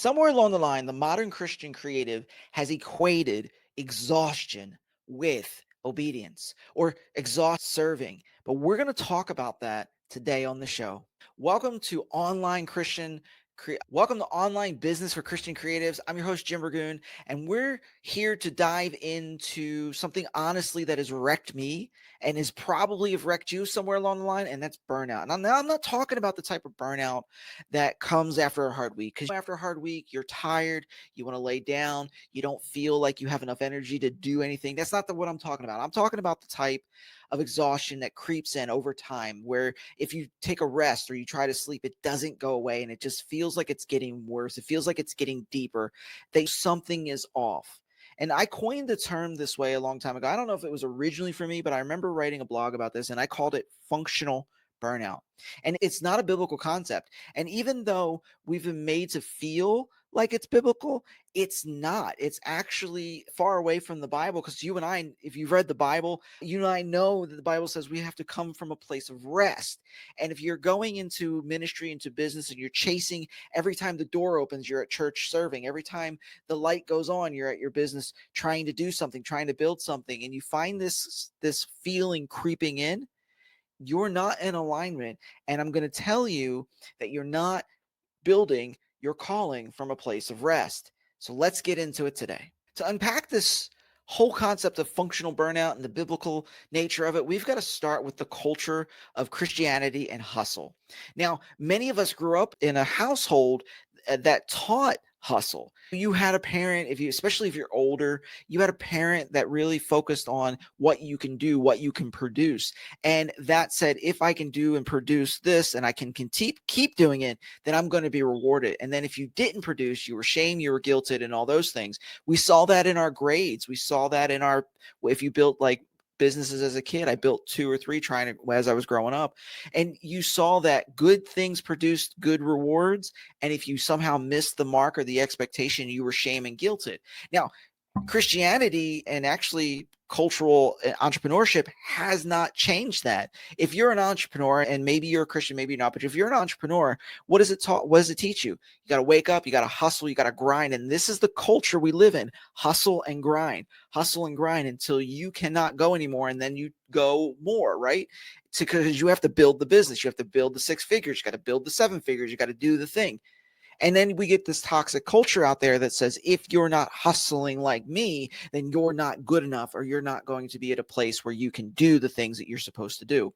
Somewhere along the line, the modern Christian creative has equated exhaustion with obedience or exhaust serving. But we're going to talk about that today on the show. Welcome to Welcome to Online Business for Christian Creatives. I'm your host Jim Burgoon, and we're here to dive into something honestly that has wrecked me and has probably have wrecked you somewhere along the line, and that's burnout. And I'm not talking about the type of burnout that comes after a hard week, because after a hard week, you're tired, you want to lay down, you don't feel like you have enough energy to do anything. That's not what I'm talking about. I'm talking about the type of exhaustion that creeps in over time, where if you take a rest or you try to sleep, it doesn't go away and it just feels like it's getting worse. It feels like it's getting deeper, that something is off. And I coined the term this way a long time ago. I don't know if it was originally for me, but I remember writing a blog about this and I called it functional burnout. And it's not a biblical concept. And even though we've been made to feel like it's biblical, it's not. It's actually far away from the Bible, because you and I, if you've read the Bible, you and I know that the Bible says we have to come from a place of rest. And if you're going into ministry, into business, and you're chasing every time the door opens, you're at church serving, every time the light goes on, you're at your business trying to do something, trying to build something, and you find this feeling creeping in, you're not in alignment. And I'm going to tell you that you're not building your calling from a place of rest. So let's get into it today. To unpack this whole concept of functional burnout and the biblical nature of it, we've got to start with the culture of Christianity and hustle. Now, many of us grew up in a household that taught hustle. You had a parent, especially if you're older, you had a parent that really focused on what you can do, what you can produce. And that said, if I can do and produce this and I can keep doing it, then I'm going to be rewarded. And then if you didn't produce, you were shamed, you were guilted, and all those things. We saw that in our grades. We saw that if you built like businesses as a kid. I built 2 or 3 as I was growing up, and you saw that good things produced good rewards. And if you somehow missed the mark or the expectation, you were shamed and guilted. Now, Christianity and actually cultural entrepreneurship has not changed that. If you're an entrepreneur, and maybe you're a Christian, maybe not, but if you're an entrepreneur, what does it taught? What does it teach you? You got to wake up, you got to hustle, you got to grind. And this is the culture we live in: hustle and grind until you cannot go anymore. And then you go more, right? Because you have to build the business, you have to build the 6 figures, you got to build the 7 figures, you got to do the thing. And then we get this toxic culture out there that says, if you're not hustling like me, then you're not good enough, or you're not going to be at a place where you can do the things that you're supposed to do.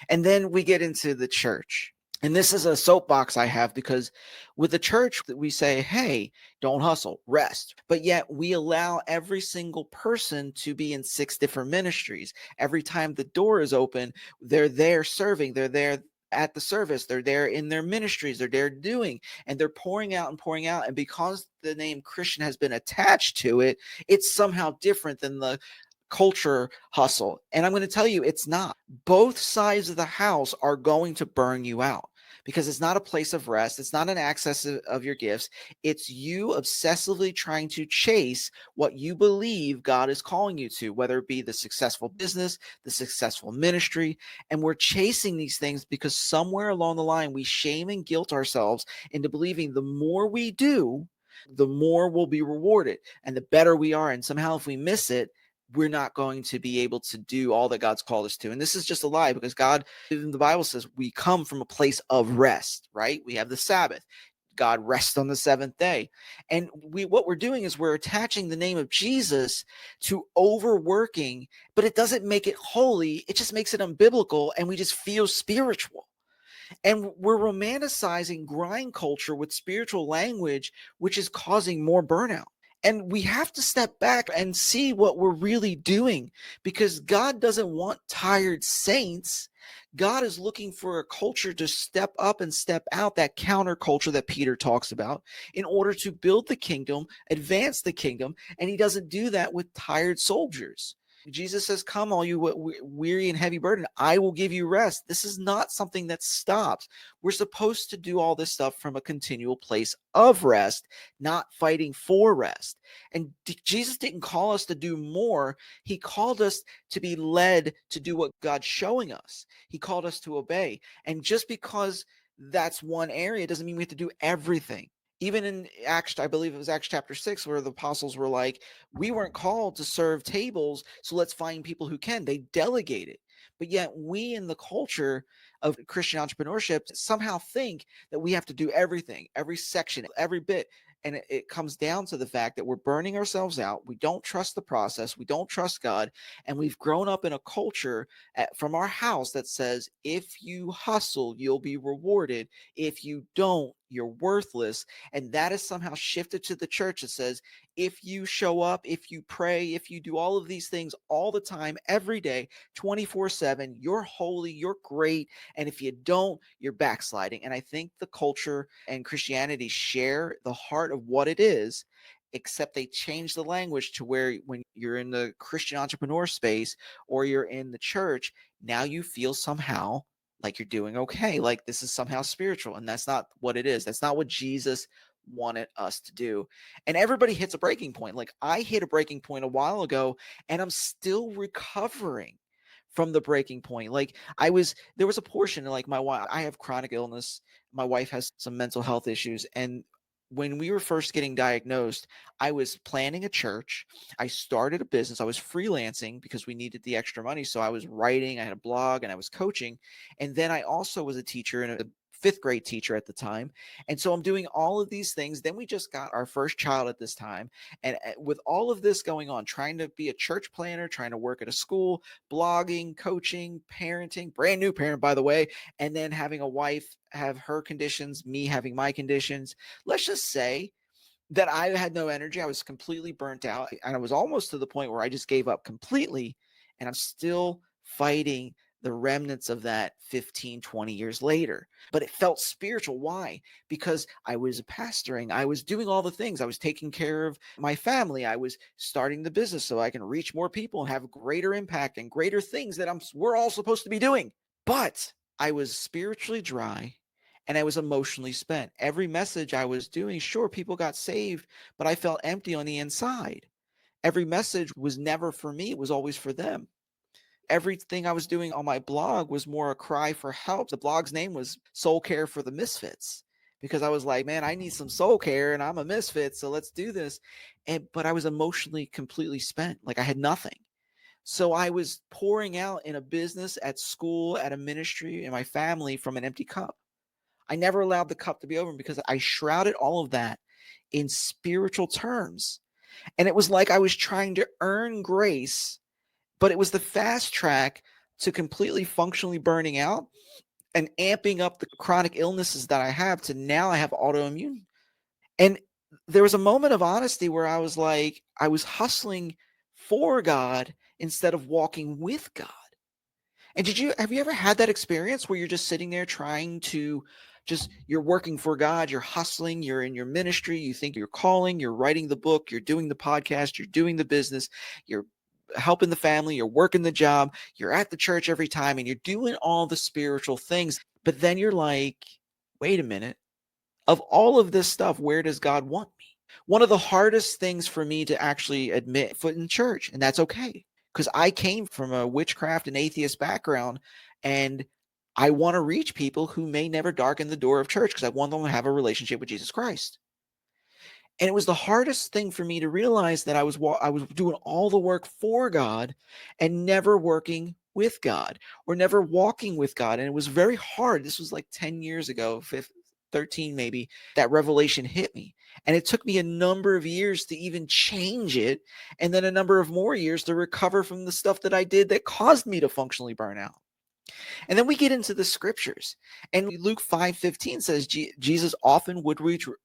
And then we get into the church. And this is a soapbox I have, because with the church that we say, hey, don't hustle, rest. But yet we allow every single person to be in 6 different ministries. Every time the door is open, they're there serving, they're there at the service, they're there in their ministries, they're there doing, and they're pouring out and pouring out. And because the name Christian has been attached to it, it's somehow different than the culture hustle. And I'm going to tell you, it's not. Both sides of the house are going to burn you out, because it's not a place of rest. It's not an access of your gifts. It's you obsessively trying to chase what you believe God is calling you to, whether it be the successful business, the successful ministry. And we're chasing these things because somewhere along the line, we shame and guilt ourselves into believing the more we do, the more we'll be rewarded and the better we are. And somehow if we miss it, we're not going to be able to do all that God's called us to. And this is just a lie, because God, even the Bible says, we come from a place of rest, right? We have the Sabbath. God rests on the 7th day. And what we're doing is we're attaching the name of Jesus to overworking, but it doesn't make it holy. It just makes it unbiblical, and we just feel spiritual. And we're romanticizing grind culture with spiritual language, which is causing more burnout. And we have to step back and see what we're really doing, because God doesn't want tired saints. God is looking for a culture to step up and step out, that counterculture that Peter talks about, in order to build the kingdom, advance the kingdom. And he doesn't do that with tired soldiers. Jesus says, come all you weary and heavy burden, I will give you rest. This is not something that stops. We're supposed to do all this stuff from a continual place of rest, not fighting for rest. And Jesus didn't call us to do more. He called us to be led to do what God's showing us. He called us to obey. And just because that's one area doesn't mean we have to do everything. Even in Acts, I believe it was Acts chapter 6, where the apostles were like, we weren't called to serve tables, so let's find people who can. They delegated. But yet, we in the culture of Christian entrepreneurship somehow think that we have to do everything, every section, every bit. And it comes down to the fact that we're burning ourselves out. We don't trust the process. We don't trust God. And we've grown up in a culture from our house that says, if you hustle, you'll be rewarded. If you don't, you're worthless. And that is somehow shifted to the church. It says, if you show up, if you pray, if you do all of these things all the time, every day, 24/7, you're holy, you're great. And if you don't, you're backsliding. And I think the culture and Christianity share the heart of what it is, except they change the language to where when you're in the Christian entrepreneur space or you're in the church, now you feel somehow like you're doing okay, like this is somehow spiritual. And that's not what it is. That's not what Jesus wanted us to do. And everybody hits a breaking point. Like I hit a breaking point a while ago, and I'm still recovering from the breaking point. Like there was a portion like my wife, I have chronic illness. My wife has some mental health issues. And when we were first getting diagnosed, I was planning a church. I started a business. I was freelancing because we needed the extra money. So I was writing, I had a blog, and I was coaching. And then I also was a teacher and a fifth grade teacher at the time. And so I'm doing all of these things. Then we just got our first child at this time. And with all of this going on, trying to be a church planner, trying to work at a school, blogging, coaching, parenting, brand new parent, by the way, and then having a wife have her conditions, me having my conditions. Let's just say that I had no energy. I was completely burnt out. And I was almost to the point where I just gave up completely. And I'm still fighting the remnants of that 15, 20 years later. But it felt spiritual. Why? Because I was pastoring. I was doing all the things. I was taking care of my family. I was starting the business so I can reach more people and have greater impact and greater things that we're all supposed to be doing. But I was spiritually dry and I was emotionally spent. Every message I was doing, sure, people got saved, but I felt empty on the inside. Every message was never for me, it was always for them. Everything I was doing on my blog was more a cry for help. The blog's name was Soul Care for the Misfits because I was like, man, I need some soul care and I'm a misfit, so let's do this. But I was emotionally completely spent. Like I had nothing. So I was pouring out in a business, at school, at a ministry, in my family from an empty cup. I never allowed the cup to be over because I shrouded all of that in spiritual terms. And it was like I was trying to earn grace, but it was the fast track to completely functionally burning out and amping up the chronic illnesses that I have to now I have autoimmune. And there was a moment of honesty where I was like, I was hustling for God instead of walking with God. And have you ever had that experience where you're just sitting there trying to you're working for God, you're hustling, you're in your ministry, you think you're calling, you're writing the book, you're doing the podcast, you're doing the business, you're helping the family, you're working the job, you're at the church every time, and you're doing all the spiritual things. But then you're like, wait a minute, of all of this stuff, where does God want me? One of the hardest things for me to actually admit foot in church, and that's okay. Because I came from a witchcraft and atheist background, and I want to reach people who may never darken the door of church because I want them to have a relationship with Jesus Christ. And it was the hardest thing for me to realize that I was doing all the work for God and never working with God or never walking with God. And it was very hard. This was like 10 years ago, 13 maybe, that revelation hit me. And it took me a number of years to even change it. And then a number of more years to recover from the stuff that I did that caused me to functionally burn out. And then we get into the scriptures. And Luke 5:15 says Jesus often would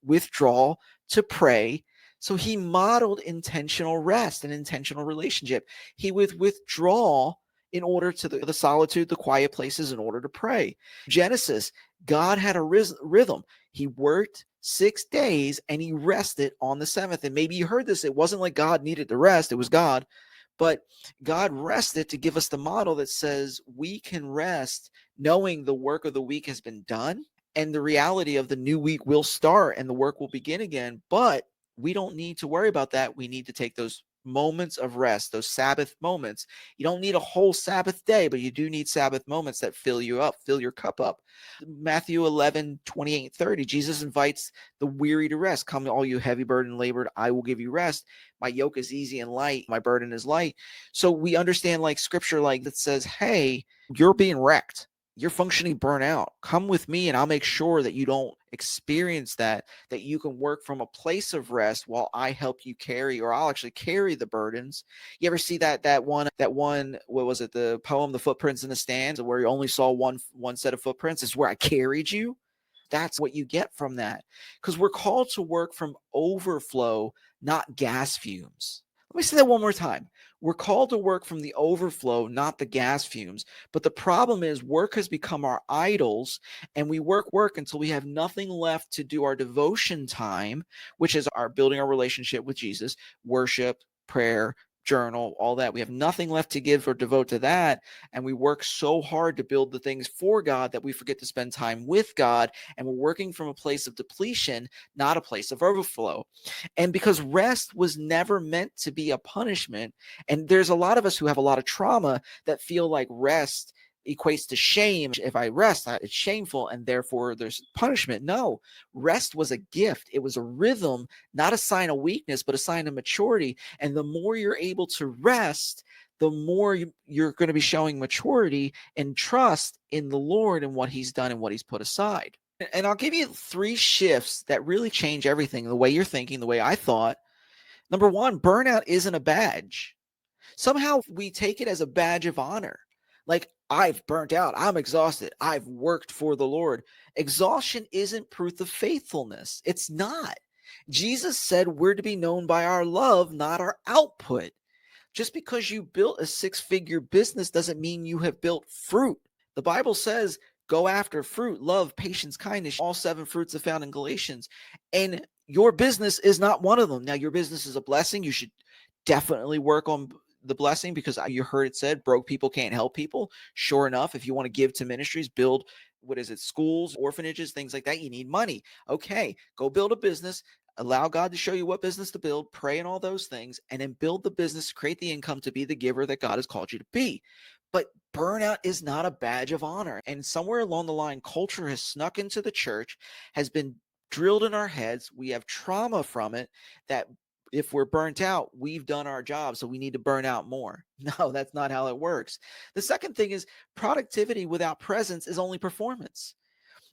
withdraw to pray. So he modeled intentional rest and intentional relationship. He would withdraw in order to the solitude, the quiet places in order to pray. Genesis, God had a rhythm. He worked 6 days and he rested on the seventh. And maybe you heard this. It wasn't like God needed to rest. It was God. But God rested to give us the model that says we can rest knowing the work of the week has been done and the reality of the new week will start and the work will begin again. But we don't need to worry about that. We need to take those moments of rest, those Sabbath moments. You don't need a whole Sabbath day, but you do need Sabbath moments that fill you up, fill your cup up. Matthew 11:28-30, Jesus invites the weary to rest. Come, all you heavy burden labored, I will give you rest. My yoke is easy and light, my burden is light. So we understand like scripture like that says, hey, you're being wrecked. You're functioning burnout. Come with me and I'll make sure that you don't experience that, that you can work from a place of rest while I help you carry, or I'll actually carry the burdens. You ever see that one, what was it, the poem, The Footprints in the Stands, where you only saw one set of footprints? Is where I carried you. That's what you get from that. Because we're called to work from overflow, not gas fumes. Let me say that one more time. We're called to work from the overflow, not the gas fumes. But the problem is, work has become our idols, and we work until we have nothing left to do our devotion time, which is our building our relationship with Jesus, worship, prayer, journal, all that. We have nothing left to give or devote to that. And we work so hard to build the things for God that we forget to spend time with God. And we're working from a place of depletion, not a place of overflow. And because rest was never meant to be a punishment, and there's a lot of us who have a lot of trauma that feel like rest equates to shame. If I rest, it's shameful, and therefore there's punishment. No, rest was a gift. It was a rhythm, not a sign of weakness, but a sign of maturity. And the more you're able to rest, the more you're going to be showing maturity and trust in the Lord and what he's done and what he's put aside. And I'll give you 3 shifts that really change everything, the way you're thinking, the way I thought. Number 1, burnout isn't a badge. Somehow we take it as a badge of honor. Like, I've burnt out, I'm exhausted, I've worked for the Lord. Exhaustion isn't proof of faithfulness. It's not. Jesus said we're to be known by our love, not our output. Just because you built a 6-figure business doesn't mean you have built fruit. The Bible says, go after fruit, love, patience, kindness. All 7 fruits are found in Galatians. And your business is not one of them. Now, your business is a blessing. You should definitely work on the blessing, because you heard it said, broke people can't help people. Sure enough, if you want to give to ministries, build, what is it, schools, orphanages, things like that, you need money. Okay, go build a business. Allow God to show you what business to build, pray and all those things, and then build the business, create the income to be the giver that God has called you to be. But burnout is not a badge of honor. And somewhere along the line, culture has snuck into the church, has been drilled in our heads. We have trauma from it, that if we're burnt out, we've done our job, so we need to burn out more. No, that's not how it works. The second thing is, productivity without presence is only performance.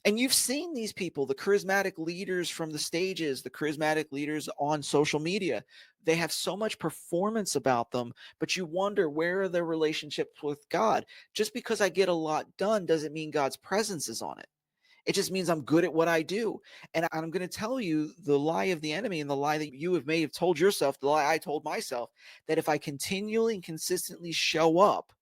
And you've seen these people, the charismatic leaders from the stages, the charismatic leaders on social media. They have so much performance about them, but you wonder, where are their relationships with God? Just because I get a lot done doesn't mean God's presence is on it. It just means I'm good at what I do. And I'm going to tell you the lie of the enemy, and the lie that you may have told yourself, the lie I told myself, that if I continually and consistently show up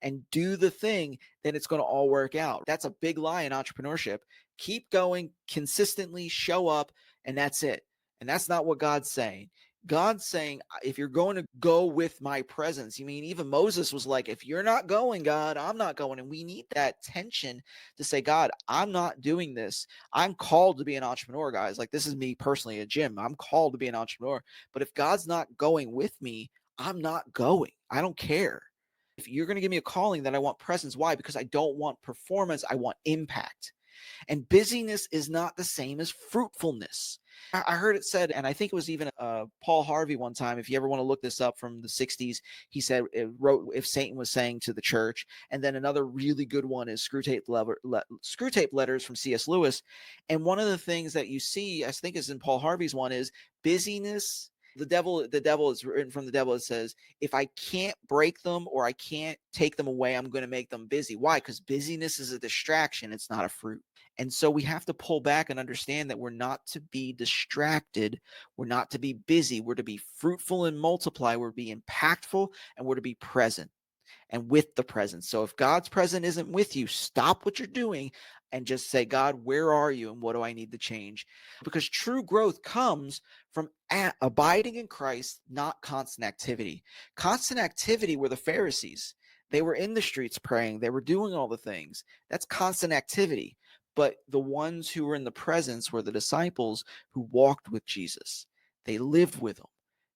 and do the thing, then it's going to all work out. That's a big lie in entrepreneurship. Keep going, consistently show up, and that's it. And that's not what God's saying. God's saying, if you're going to go with my presence, you mean, even Moses was like, if you're not going, God, I'm not going. And we need that tension to say, God, I'm not doing this. I'm called to be an entrepreneur, guys. Like, this is me personally, a Jim. I'm called to be an entrepreneur. But if God's not going with me, I'm not going. I don't care. If you're going to give me a calling, then I want presence. Why? Because I don't want performance. I want impact. And busyness is not the same as fruitfulness. I heard it said, and I think it was even Paul Harvey one time, if you ever want to look this up, from the 60s, he said, it wrote, if Satan was saying to the church. And then another really good one is Screw Tape Letters from C.S. Lewis. And one of the things that you see, I think is in Paul Harvey's one, is busyness. The devil is written from the devil. It says, if I can't break them or I can't take them away, I'm going to make them busy. Why? Because busyness is a distraction. It's not a fruit. And so we have to pull back and understand that we're not to be distracted. We're not to be busy. We're to be fruitful and multiply. We're to be impactful, and we're to be present and with the presence. So if God's presence isn't with you, stop what you're doing and just say, God, where are you and what do I need to change? Because true growth comes from abiding in Christ, not constant activity. Constant activity were the Pharisees. They were in the streets praying. They were doing all the things. That's constant activity. But the ones who were in the presence were the disciples who walked with Jesus. They lived with him.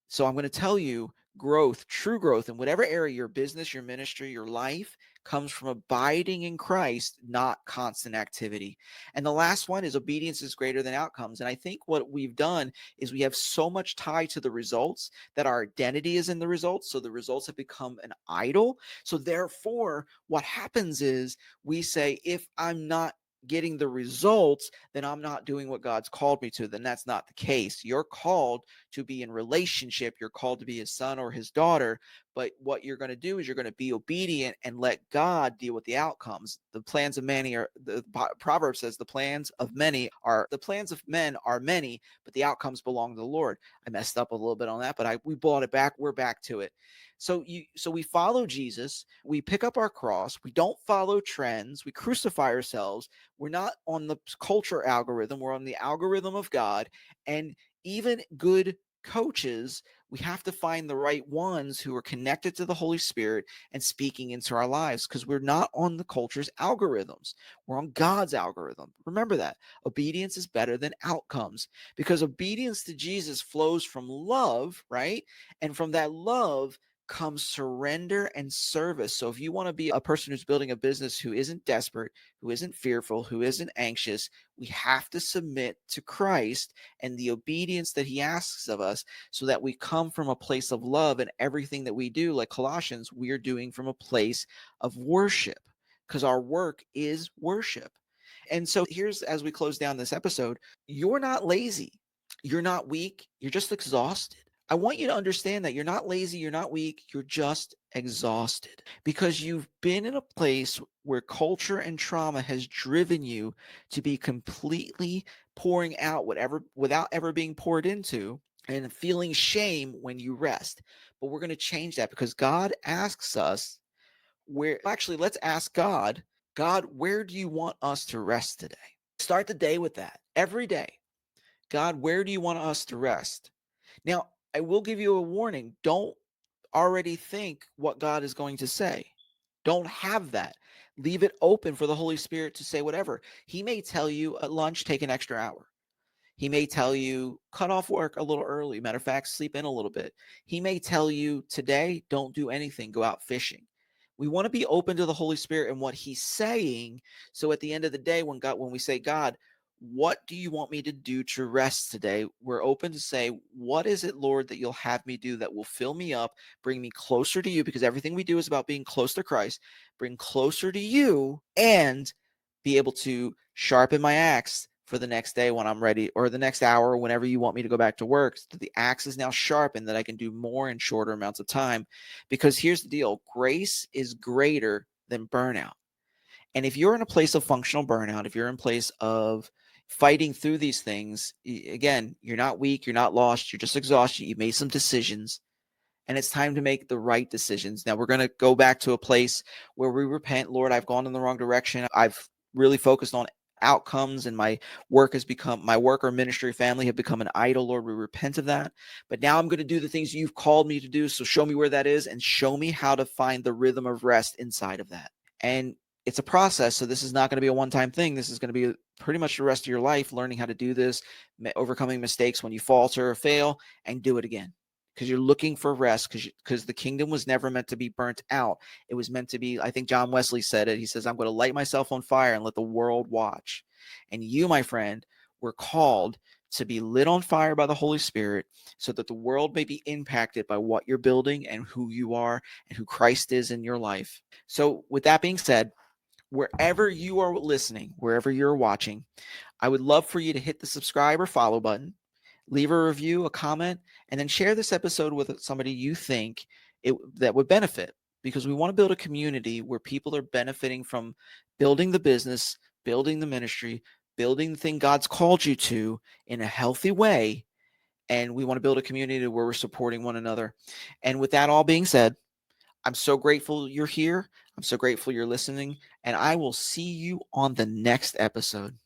So I'm going to tell you, growth, true growth in whatever area, your business, your ministry, your life, comes from abiding in Christ, not constant activity. And the last one is obedience is greater than outcomes. And I think what we've done is we have so much tied to the results that our identity is in the results. So the results have become an idol. So therefore, what happens is we say, if I'm not getting the results, then I'm not doing what God's called me to. Then that's not the case. You're called to be in relationship. You're called to be his son or his daughter. But what you're going to do is you're going to be obedient and let God deal with the outcomes. The plans of many are, the proverb says, the plans of men are many, but the outcomes belong to the Lord. I messed up a little bit on that, but we brought it back. We're back to it. So we follow Jesus, we pick up our cross, we don't follow trends, we crucify ourselves. We're not on the culture algorithm, we're on the algorithm of God. And even good coaches, we have to find the right ones who are connected to the Holy Spirit and speaking into our lives, because we're not on the culture's algorithms. We're on God's algorithm. Remember that. Obedience is better than outcomes, because obedience to Jesus flows from love, right? And from that love comes surrender and service. So if you want to be a person who's building a business who isn't desperate, who isn't fearful, who isn't anxious, we have to submit to Christ and the obedience that he asks of us, so that we come from a place of love, and everything that we do, like Colossians, we are doing from a place of worship, because our work is worship. And so here's, as we close down this episode, you're not lazy. You're not weak. You're just exhausted. I want you to understand that you're not lazy, you're not weak, you're just exhausted, because you've been in a place where culture and trauma has driven you to be completely pouring out whatever without ever being poured into, and feeling shame when you rest. But we're going to change that, because God asks us, let's ask God, God, where do you want us to rest today? Start the day with that every day. God, where do you want us to rest? Now, I will give you a warning. Don't already think what God is going to say. Don't have that. Leave it open for the Holy Spirit to say whatever. He may tell you at lunch, take an extra hour. He may tell you, cut off work a little early. Matter of fact, sleep in a little bit. He may tell you, today, don't do anything, go out fishing. We want to be open to the Holy Spirit and what he's saying. So at the end of the day, when we say, God, what do you want me to do to rest today? We're open to say, what is it, Lord, that you'll have me do that will fill me up, bring me closer to you? Because everything we do is about being close to Christ, bring closer to you, and be able to sharpen my axe for the next day when I'm ready, or the next hour, whenever you want me to go back to work. So the axe is now sharpened, that I can do more in shorter amounts of time. Because here's the deal, grace is greater than burnout. And if you're in a place of functional burnout, if you're in place of fighting through these things, again, you're not weak, you're not lost, you're just exhausted. You made some decisions, and it's time to make the right decisions. Now we're going to go back to a place where we repent. Lord, I've gone in the wrong direction. I've really focused on outcomes, and my work or ministry, family have become an idol. Lord, we repent of that. But now I'm going to do the things you've called me to do. So show me where that is, and show me how to find the rhythm of rest inside of that. And it's a process. So this is not going to be a one-time thing. This is going to be pretty much the rest of your life, learning how to do this, overcoming mistakes when you falter or fail, and do it again. Because you're looking for rest, because the kingdom was never meant to be burnt out. It was meant to be, I think John Wesley said it. He says, I'm going to light myself on fire and let the world watch. And you, my friend, were called to be lit on fire by the Holy Spirit, so that the world may be impacted by what you're building and who you are and who Christ is in your life. So with that being said, wherever you are listening, wherever you're watching, I would love for you to hit the subscribe or follow button, leave a review, a comment, and then share this episode with somebody you think that would benefit, because we want to build a community where people are benefiting from building the business, building the ministry, building the thing God's called you to in a healthy way. And we want to build a community where we're supporting one another. And with that all being said, I'm so grateful you're here. I'm so grateful you're listening, and I will see you on the next episode.